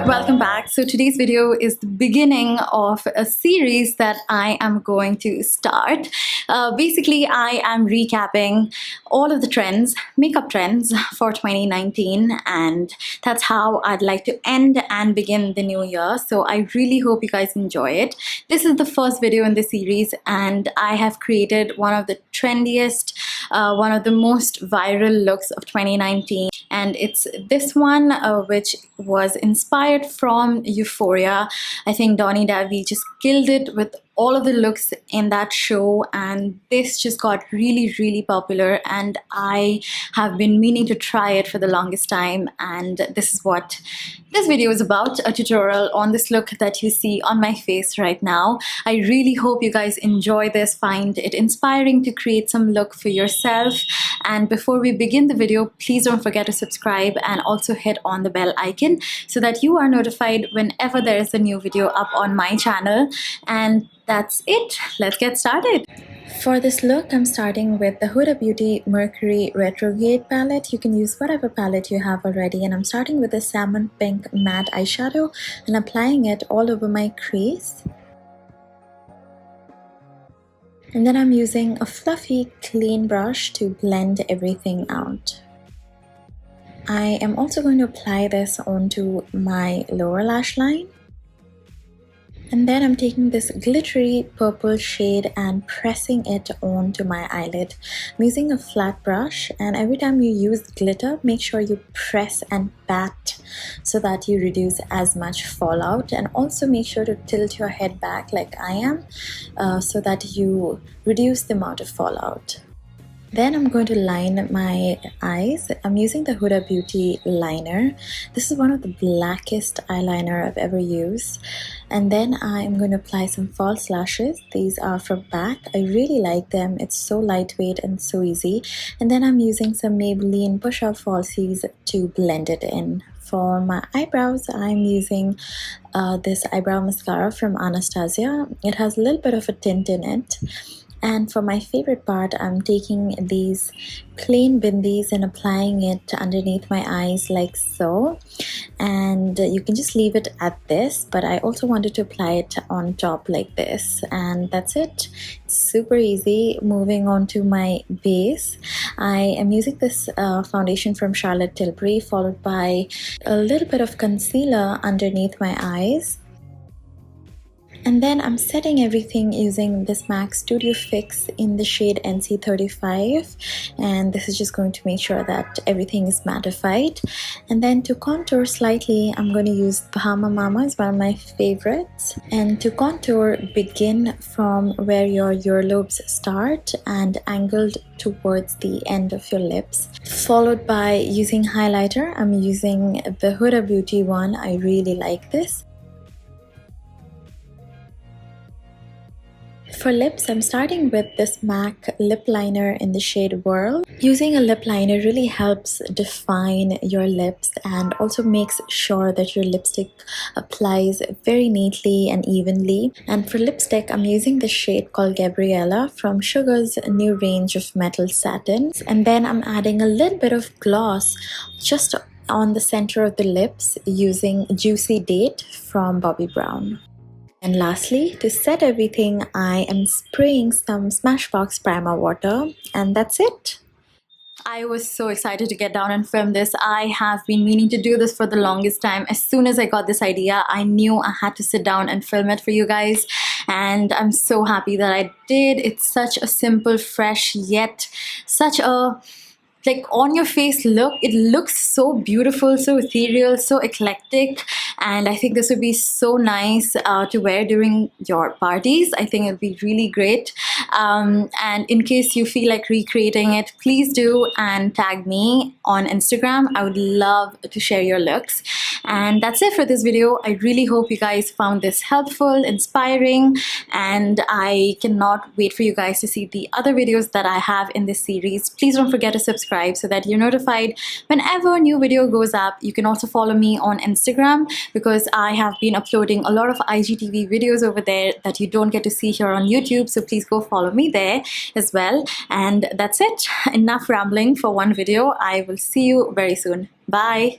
Welcome back. So today's video is the beginning of a series that I am going to start. Basically, I am recapping all of the trends, makeup trends for 2019, and that's how I'd like to end and begin the new year. So I really hope you guys enjoy it. This is the first video in the series, and I have created one of the trendiest, one of the most viral looks of 2019, and it's this one which was inspired from Euphoria. I think Donnie Davy just killed it with all of the looks in that show, and this just got really popular, and I have been meaning to try it for the longest time, and this is what this video is about, a tutorial on this look that you see on my face right now. I really hope you guys enjoy this, find it inspiring to create some look for yourself. And before we begin the video, please don't forget to subscribe and also hit on the bell icon so that you are notified whenever there is a new video up on my channel. And that's it. Let's get started. For this look, I'm starting with the Huda Beauty Mercury Retrograde palette. You can use whatever palette you have already, and I'm starting with the salmon pink matte eyeshadow and applying it all over my crease. And then I'm using a fluffy clean brush to blend everything out. I am also going to apply this onto my lower lash line. And then I'm taking this glittery purple shade and pressing it onto my eyelid. I'm using a flat brush, and every time you use glitter, make sure you press and pat so that you reduce as much fallout, and also make sure to tilt your head back like I am so that you reduce the amount of fallout. Then I'm going to line my eyes. I'm using the Huda Beauty liner. This is one of the blackest eyeliner I've ever used. And then I'm going to apply some false lashes. These are from MAC. I really like them. It's so lightweight and so easy. And then I'm using some Maybelline Push Up Falsies to blend it in. For my eyebrows, I'm using this eyebrow mascara from Anastasia. It has a little bit of a tint in it. And for my favorite part, I'm taking these plain bindis and applying it underneath my eyes like so. And you can just leave it at this, but I also wanted to apply it on top like this. And that's it. It's super easy. Moving on to my base, I am using this foundation from Tilbury, followed by a little bit of concealer underneath my eyes. And then I'm setting everything using this MAC Studio Fix in the shade NC35, and this is just going to make sure that everything is mattified. And then to contour slightly, I'm going to use Bahama Mama, is one of my favorites. And to contour, begin from where your earlobes start and angled towards the end of your lips, followed by using highlighter. I'm using the Huda Beauty one. I really like this. For lips, I'm starting with this MAC lip liner in the shade Whirl. Using a lip liner really helps define your lips and also makes sure that your lipstick applies very neatly and evenly. And for lipstick, I'm using the shade called Gabriella from Sugar's new range of metal satins. And then I'm adding a little bit of gloss just on the center of the lips using Juicy Date from Bobbi Brown. And lastly, to set everything, I am spraying some Smashbox primer water, and that's it. I was so excited to get down and film this. I have been meaning to do this for the longest time. As soon as I got this idea, I knew I had to sit down and film it for you guys, and I'm so happy that I did. It's such a simple, fresh, yet such a on your face look. It looks so beautiful, so ethereal, so eclectic, and I think this would be so nice to wear during your parties. I think it'll be really great. And in case you feel like recreating it, please do and tag me on Instagram. I would love to share your looks. And that's it for this video. I really hope you guys found this helpful, inspiring, and I cannot wait for you guys to see the other videos that I have in this series. Please don't forget to subscribe so that you're notified whenever a new video goes up. You can also follow me on Instagram because I have been uploading a lot of IGTV videos over there that you don't get to see here on YouTube, so please go follow me there as well. And that's it. Enough rambling for one video. I will see you very soon. Bye.